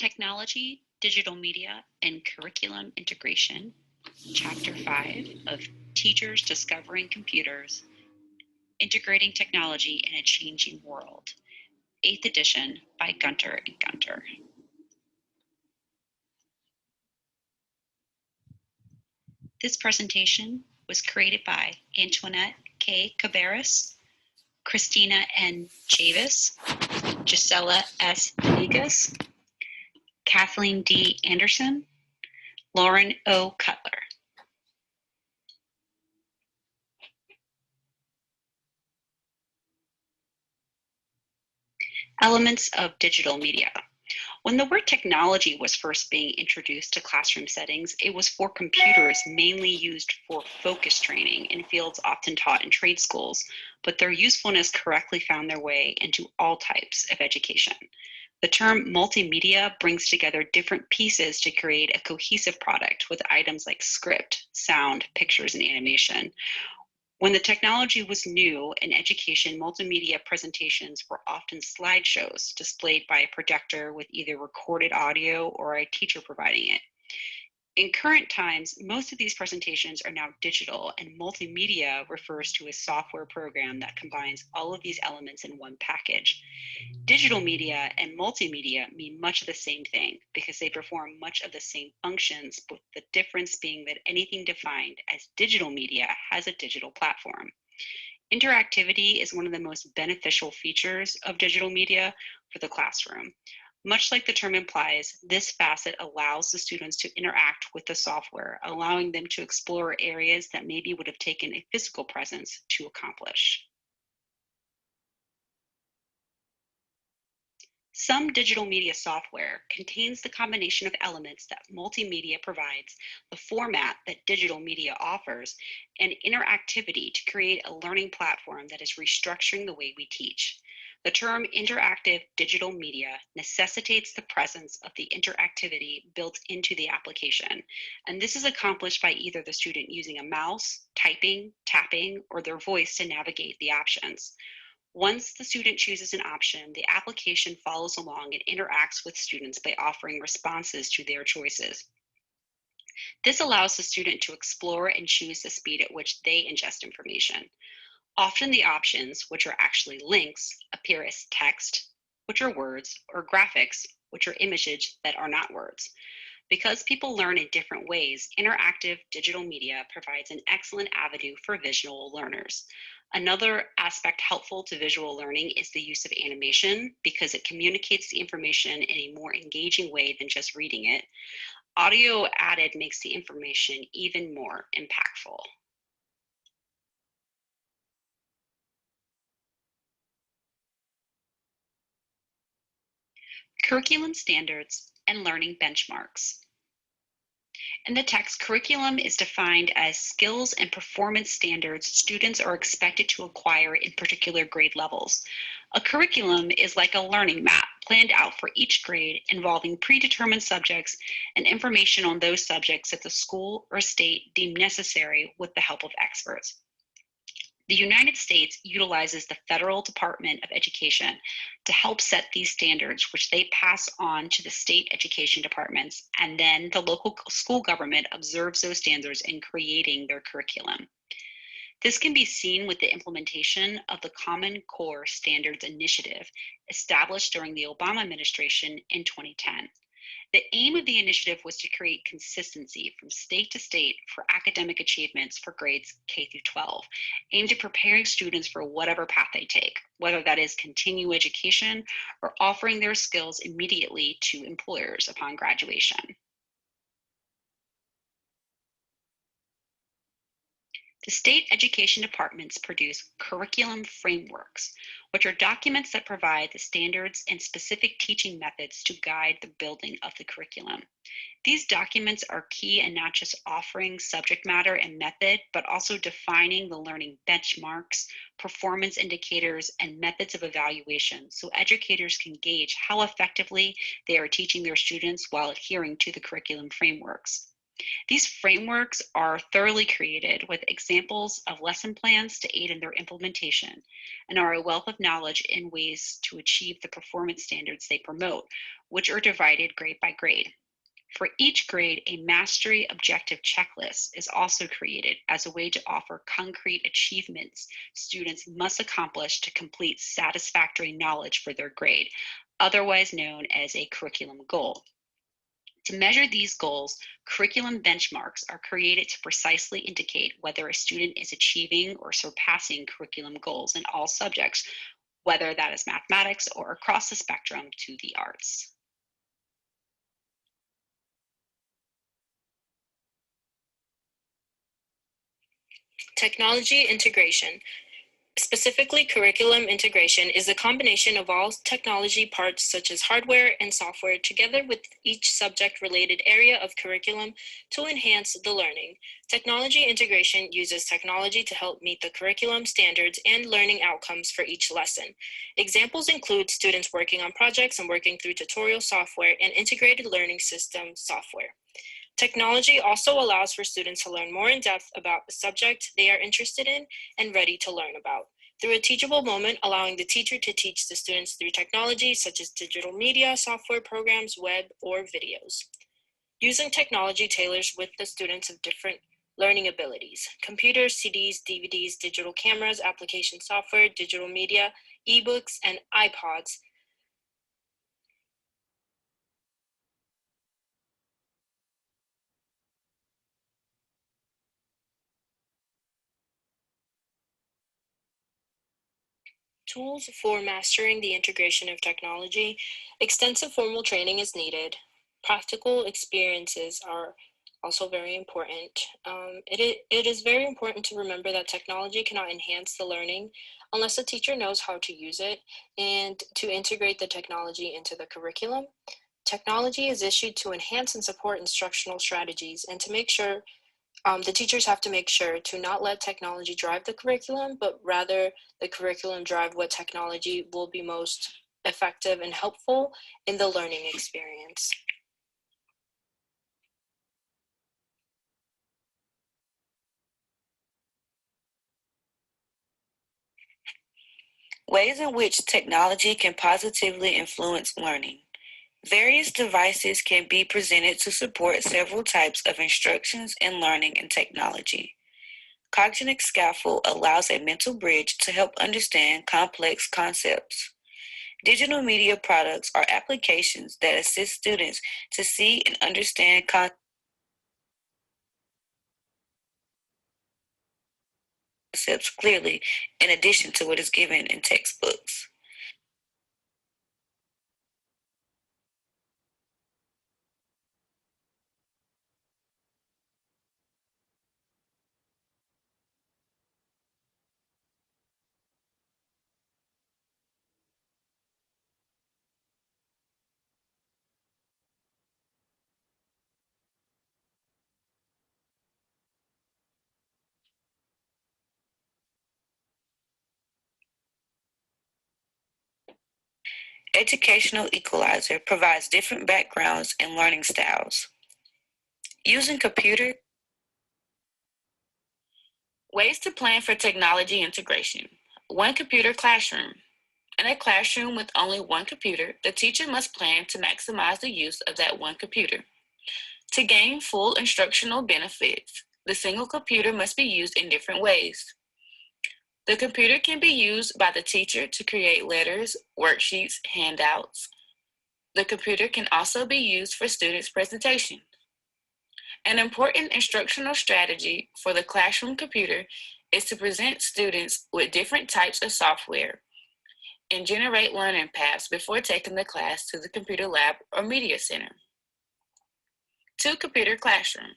Technology, Digital Media, and Curriculum Integration, Chapter 5 of Teachers Discovering Computers, Integrating Technology in a Changing World, 8th edition by Gunter and Gunter. This presentation was created by Antoinette K. Cabarrus, Christina N. Chavis, Gisela S. Venegas, Kathleen D. Anderson, Lauren O. Cutler. Elements of digital media. When the word technology was first being introduced to classroom settings, it was for computers mainly used for focus training in fields often taught in trade schools, but their usefulness correctly found their way into all types of education. The term multimedia brings together different pieces to create a cohesive product with items like script, sound, pictures, and animation. When the technology was new in education, multimedia presentations were often slideshows displayed by a projector with either recorded audio or a teacher providing it. In current times, most of these presentations are now digital, and multimedia refers to a software program that combines all of these elements in one package. Digital media and multimedia mean much of the same thing because they perform much of the same functions, with the difference being that anything defined as digital media has a digital platform. Interactivity is one of the most beneficial features of digital media for the classroom. Much like the term implies, this facet allows the students to interact with the software, allowing them to explore areas that maybe would have taken a physical presence to accomplish. Some digital media software contains the combination of elements that multimedia provides, the format that digital media offers, and interactivity to create a learning platform that is restructuring the way we teach. The term interactive digital media necessitates the presence of the interactivity built into the application, and this is accomplished by either the student using a mouse, typing, tapping, or their voice to navigate the options. Once the student chooses an option, the application follows along and interacts with students by offering responses to their choices. This allows the student to explore and choose the speed at which they ingest information. Often the options, which are actually links, appear as text, which are words, or graphics, which are images that are not words. Because people learn in different ways, interactive digital media provides an excellent avenue for visual learners. Another aspect helpful to visual learning is the use of animation because it communicates the information in a more engaging way than just reading it. Audio added makes the information even more impactful. Curriculum standards and learning benchmarks. In the text, curriculum is defined as skills and performance standards students are expected to acquire in particular grade levels. A curriculum is like a learning map planned out for each grade involving predetermined subjects and information on those subjects that the school or state deem necessary with the help of experts. The United States utilizes the Federal Department of Education to help set these standards, which they pass on to the state education departments, and then the local school government observes those standards in creating their curriculum. This can be seen with the implementation of the Common Core Standards Initiative established during the Obama administration in 2010. The aim of the initiative was to create consistency from state to state for academic achievements for grades K through 12, aimed at preparing students for whatever path they take, whether that is continuing education or offering their skills immediately to employers upon graduation. The state education departments produce curriculum frameworks, which are documents that provide the standards and specific teaching methods to guide the building of the curriculum. These documents are key in not just offering subject matter and method, but also defining the learning benchmarks, performance indicators, and methods of evaluation so educators can gauge how effectively they are teaching their students while adhering to the curriculum frameworks. These frameworks are thoroughly created with examples of lesson plans to aid in their implementation and are a wealth of knowledge in ways to achieve the performance standards they promote, which are divided grade by grade. For each grade, a mastery objective checklist is also created as a way to offer concrete achievements students must accomplish to complete satisfactory knowledge for their grade, otherwise known as a curriculum goal. To measure these goals, curriculum benchmarks are created to precisely indicate whether a student is achieving or surpassing curriculum goals in all subjects, whether that is mathematics or across the spectrum to the arts. Technology integration. Specifically, curriculum integration is a combination of all technology parts such as hardware and software together with each subject-related area of curriculum to enhance the learning. Technology integration uses technology to help meet the curriculum standards and learning outcomes for each lesson. Examples include students working on projects and working through tutorial software and integrated learning system software. Technology also allows for students to learn more in depth about the subject they are interested in and ready to learn about, through a teachable moment, allowing the teacher to teach the students through technology such as digital media, software programs, web, or videos. Using technology tailors with the students of different learning abilities: computers, CDs, DVDs, digital cameras, application software, digital media, ebooks, and iPods. Tools for mastering the integration of technology. Extensive formal training is needed. Practical experiences are also very important. It is very important to remember that technology cannot enhance the learning unless the teacher knows how to use it and to integrate the technology into the curriculum. Technology is issued to enhance and support instructional strategies and to make sure the teachers have to make sure to not let technology drive the curriculum, but rather the curriculum drive what technology will be most effective and helpful in the learning experience. Ways in which technology can positively influence learning. Various devices can be presented to support several types of instructions and learning in technology. Cognitive Scaffold allows a mental bridge to help understand complex concepts. Digital media products are applications that assist students to see and understand concepts clearly, in addition to what is given in textbooks. Educational Equalizer provides different backgrounds and learning styles. Using computer ways to plan for technology integration. One computer classroom. In a classroom with only one computer, the teacher must plan to maximize the use of that one computer. To gain full instructional benefits, the single computer must be used in different ways. The computer can be used by the teacher to create letters, worksheets, handouts. The computer can also be used for students' presentation. An important instructional strategy for the classroom computer is to present students with different types of software and generate learning paths before taking the class to the computer lab or media center. Two-computer classroom.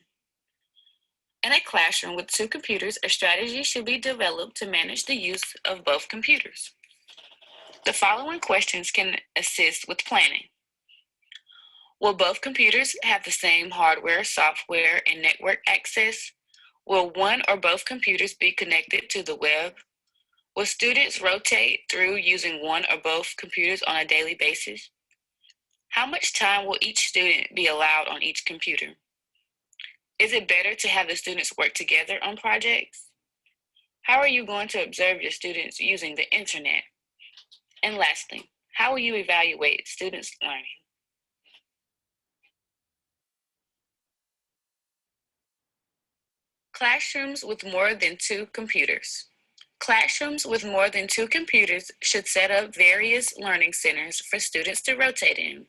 In a classroom with two computers, a strategy should be developed to manage the use of both computers. The following questions can assist with planning. Will both computers have the same hardware, software, and network access? Will one or both computers be connected to the web? Will students rotate through using one or both computers on a daily basis? How much time will each student be allowed on each computer? Is it better to have the students work together on projects? How are you going to observe your students using the internet? And lastly, how will you evaluate students' learning? Classrooms with more than 2 computers. Classrooms with more than 2 computers should set up various learning centers for students to rotate in.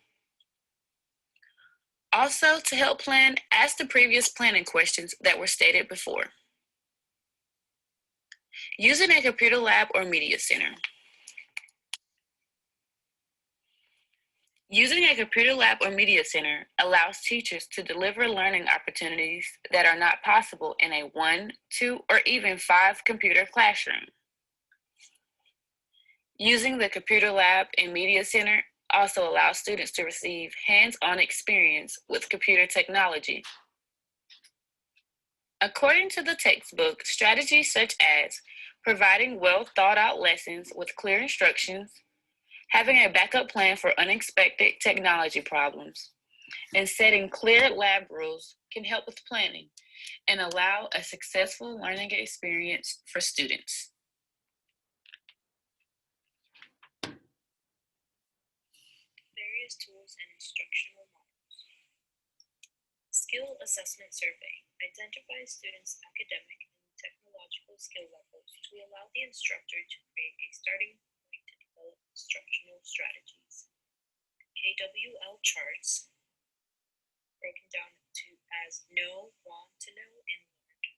Also, to help plan, ask the previous planning questions that were stated before. Using a computer lab or media center. Using a computer lab or media center allows teachers to deliver learning opportunities that are not possible in a 1, 2, or even 5 computer classroom. Using the computer lab and media center also allows students to receive hands-on experience with computer technology. According to the textbook, strategies such as providing well thought out lessons with clear instructions, having a backup plan for unexpected technology problems, and setting clear lab rules can help with planning and allow a successful learning experience for students. Various tools and instructional models. Skill Assessment Survey identifies students' academic and technological skill levels to allow the instructor to create a starting point to develop instructional strategies. KWL charts, broken down as know, want to know, and learn,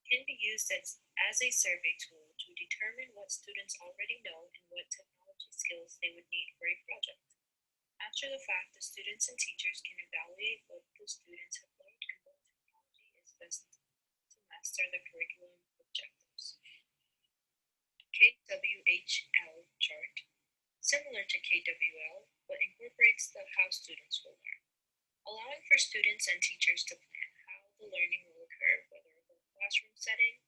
can be used as a survey tool to determine what students already know and what technology skills they would need for a project. After the fact, the students and teachers can evaluate what the students have learned and what technology is best to master the curriculum objectives. KWHL chart, similar to KWL, but incorporates how students will learn, allowing for students and teachers to plan how the learning will occur, whether in a classroom setting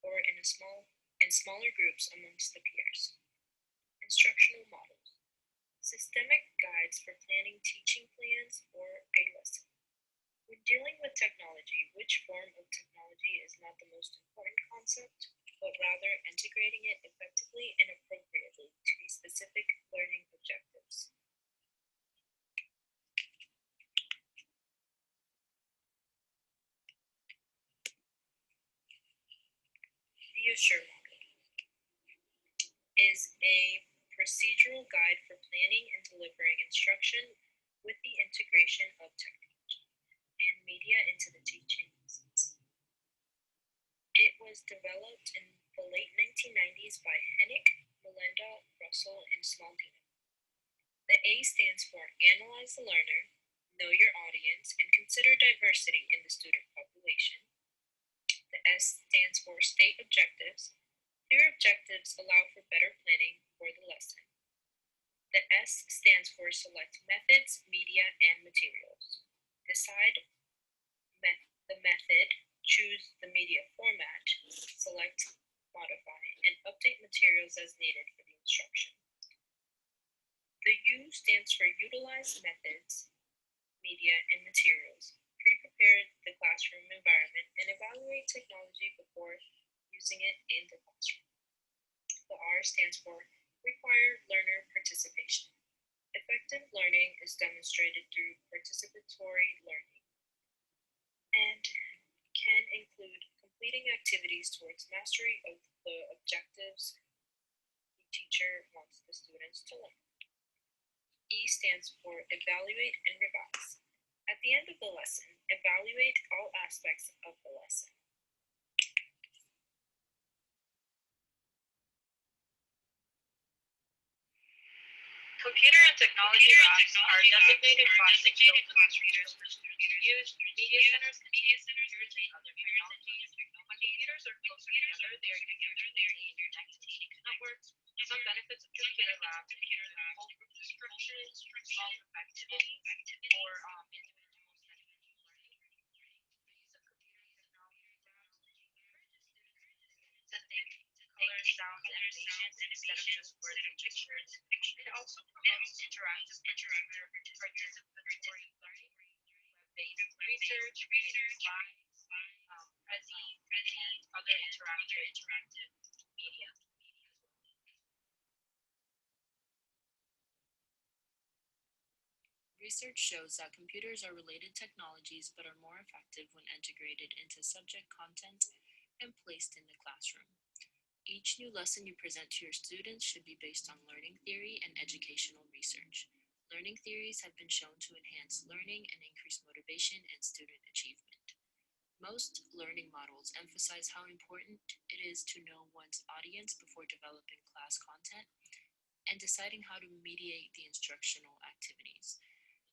or in smaller groups amongst the peers. Instructional models. Systemic guides for planning teaching plans or a lesson. When dealing with technology, which form of technology is not the most important concept, but rather integrating it effectively and appropriately to the specific learning objectives. The Assure model is a procedural guide for planning and delivering instruction with the integration of technology and media into the teaching lessons. It was developed in the late 1990s by Hennick, Melinda, Russell, and Smaldino. The A stands for Analyze the Learner, Know Your Audience, and Consider Diversity in the Student Population. The S stands for State Objectives. Clear objectives allow for better planning for the lesson. The S stands for Select Methods, Media, and Materials. Decide the method, choose the media format, select, modify, and update materials as needed for the instruction. The U stands for Utilize Methods, Media, and Materials. Pre-prepare the classroom environment and evaluate technology before using it in the classroom. The R stands for Require Learner Participation. Effective learning is demonstrated through participatory learning and can include completing activities towards mastery of the objectives the teacher wants the students to learn. E stands for Evaluate and Revise. At the end of the lesson, evaluate all aspects of the lesson. Computer and technology labs are designated classrooms for students to use. Media centers and other technologies. When computers are closer together, they are easier to connect to networks. Some benefits of computer labs include whole group instruction, small group activities, or individual learning. The use of computer technology encourages students to think, color, sounds, animations instead of just words and pictures. It also promotes interactive participatory learning. research, Prezi, and other interactive media. Research shows that computers are related technologies but are more effective when integrated into subject content and placed in the classroom. Each new lesson you present to your students should be based on learning theory and educational research. Learning theories have been shown to enhance learning and increase motivation and student achievement. Most learning models emphasize how important it is to know one's audience before developing class content and deciding how to mediate the instructional activities.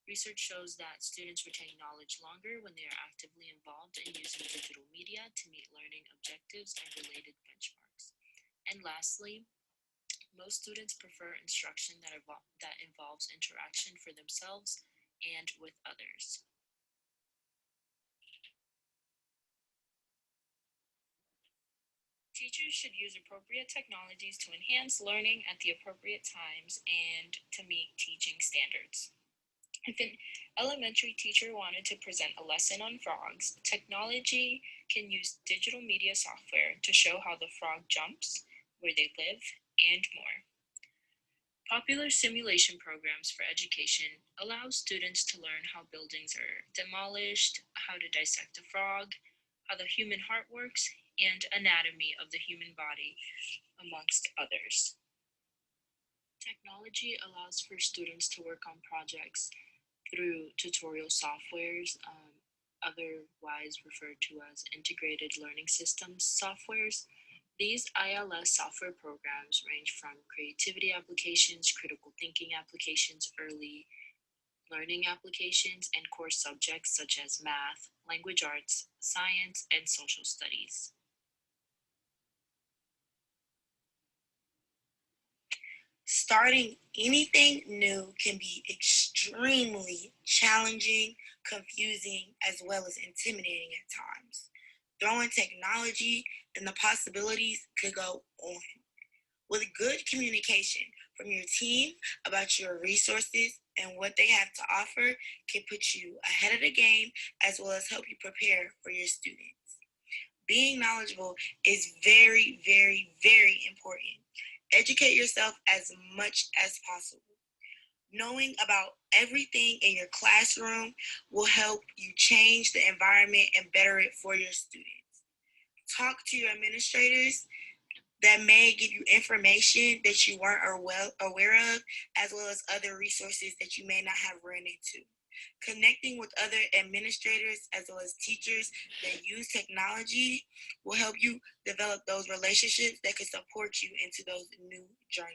Research shows that students retain knowledge longer when they are actively involved in using digital media to meet learning objectives and related benchmarks. And lastly, most students prefer instruction that involves interaction for themselves and with others. Teachers should use appropriate technologies to enhance learning at the appropriate times and to meet teaching standards. If an elementary teacher wanted to present a lesson on frogs, technology can use digital media software to show how the frog jumps, where they live, and more. Popular simulation programs for education allow students to learn how buildings are demolished, how to dissect a frog, how the human heart works, and anatomy of the human body, amongst others. Technology allows for students to work on projects through tutorial softwares, otherwise referred to as integrated learning systems softwares. These ILS software programs range from creativity applications, critical thinking applications, early learning applications, and core subjects such as math, language arts, science, and social studies. Starting anything new can be extremely challenging, confusing, as well as intimidating at times. Throwing technology and the possibilities could go on. With good communication from your team about your resources and what they have to offer can put you ahead of the game as well as help you prepare for your students. Being knowledgeable is very, very, very important. Educate yourself as much as possible. Knowing about everything in your classroom will help you change the environment and better it for your students. Talk to your administrators that may give you information that you weren't aware of, as well as other resources that you may not have run into. Connecting with other administrators as well as teachers that use technology will help you develop those relationships that can support you into those new journeys.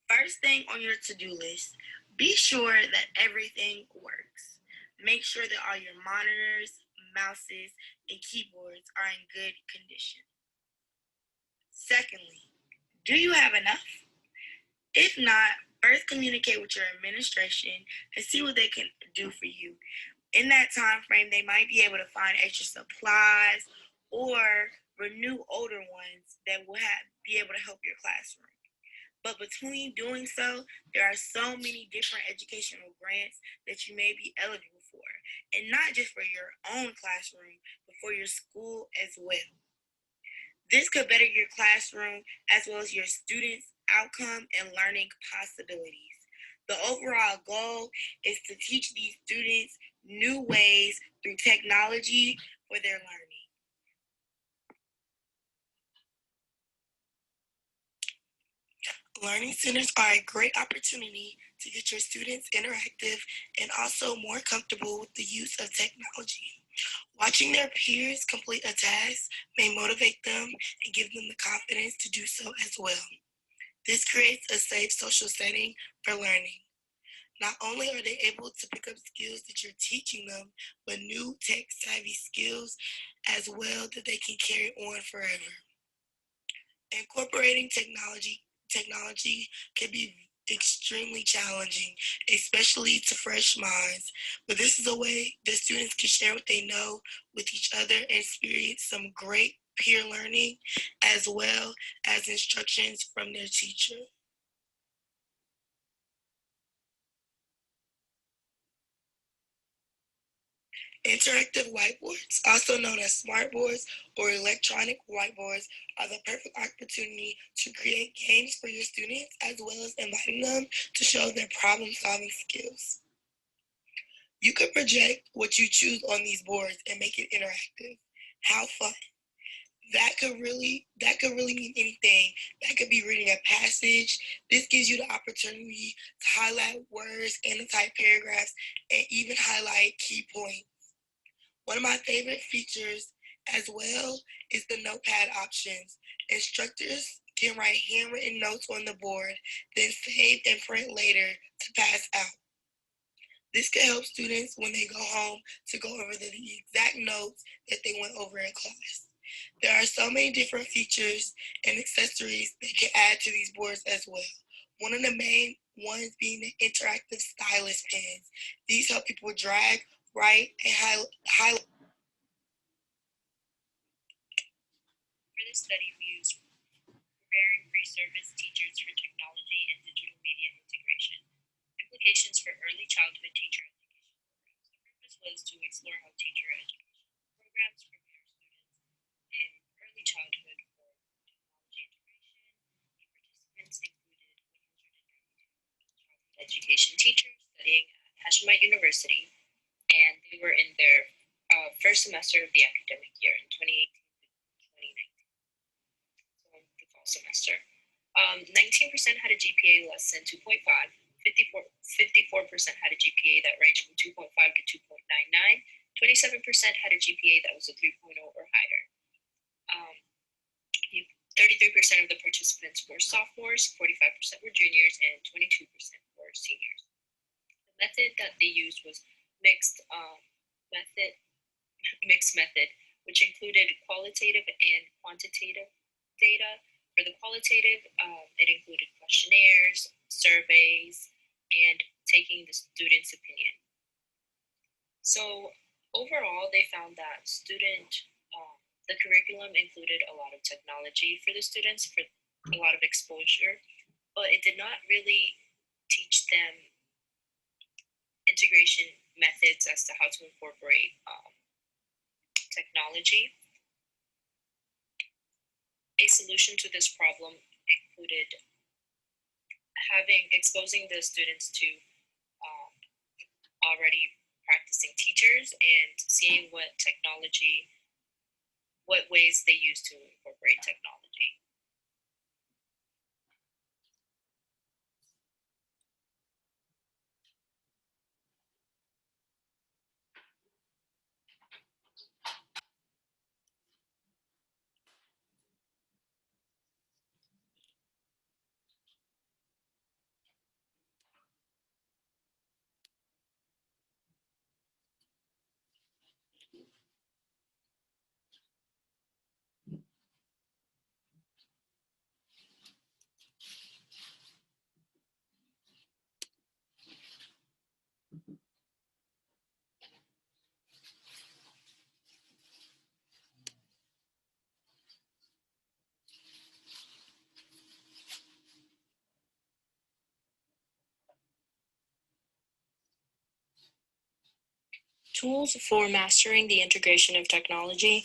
First thing on your to-do list, be sure that everything works. Make sure that all your monitors, mouses, and keyboards are in good condition. Secondly, do you have enough? If not, first communicate with your administration and see what they can do for you. In that time frame, they might be able to find extra supplies or renew older ones that will be able to help your classroom. But between doing so, there are so many different educational grants that you may be eligible for, and not just for your own classroom, but for your school as well. This could better your classroom as well as your students' outcome and learning possibilities. The overall goal is to teach these students new ways through technology for their learning. Learning centers are a great opportunity to get your students interactive and also more comfortable with the use of technology. Watching their peers complete a task may motivate them and give them the confidence to do so as well. This creates a safe social setting for learning. Not only are they able to pick up skills that you're teaching them, but new tech-savvy skills as well that they can carry on forever. Incorporating technology can be extremely challenging, especially to fresh minds. But this is a way that students can share what they know with each other and experience some great peer learning, as well as instructions from their teacher. Interactive whiteboards, also known as smartboards or electronic whiteboards, are the perfect opportunity to create games for your students, as well as inviting them to show their problem-solving skills. You could project what you choose on these boards and make it interactive. How fun! That could really mean anything. That could be reading a passage. This gives you the opportunity to highlight words, annotate paragraphs, and even highlight key points. One of my favorite features as well is the notepad options. Instructors can write handwritten notes on the board, then save and print later to pass out. This can help students when they go home to go over the exact notes that they went over in class. There are so many different features and accessories that can add to these boards as well. One of the main ones being the interactive stylus pens. These help people drag, write, and highlight. For this study, we used preparing pre-service teachers for technology and digital media integration. Implications for early childhood teacher education programs. The purpose was to explore how teacher education programs prepare students in early childhood for technology integration. The participants included 192 childhood education teachers studying at Hashemite University, and they were in their first semester of the academic year in 2018 to 2019, so the fall semester. 19% had a GPA less than 2.5. 54% had a GPA that ranged from 2.5 to 2.99. 27% had a GPA that was a 3.0 or higher. 33% of the participants were sophomores, 45% were juniors, and 22% were seniors. The method that they used was mixed method, which included qualitative and quantitative data. For the qualitative, it included questionnaires, surveys, and taking the student's opinion. So overall, they found that the curriculum included a lot of technology for the students, for a lot of exposure, but it did not really teach them integration methods as to how to incorporate technology. A solution to this problem included exposing the students to already practicing teachers and seeing what ways they use to incorporate technology. Tools for mastering the integration of technology.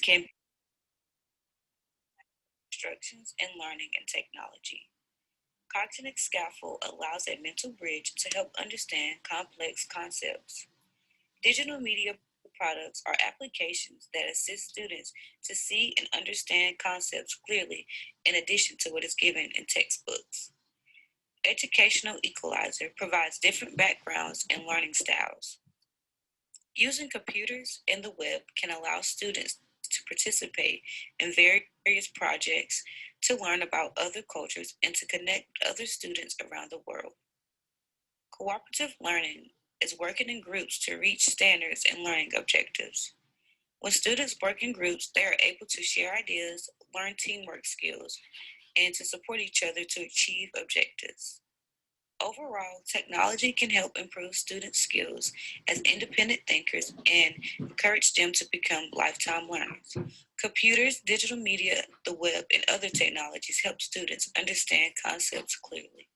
can be instructions in learning and technology. Cognitive scaffold allows a mental bridge to help understand complex concepts. Digital media products are applications that assist students to see and understand concepts clearly in addition to what is given in textbooks. Educational Equalizer provides different backgrounds and learning styles. Using computers and the web can allow students to participate in various projects, to learn about other cultures, and to connect with other students around the world. Cooperative learning is working in groups to reach standards and learning objectives. When students work in groups, they are able to share ideas, learn teamwork skills, and to support each other to achieve objectives. Overall, technology can help improve students' skills as independent thinkers and encourage them to become lifetime learners. Computers, digital media, the web, and other technologies help students understand concepts clearly.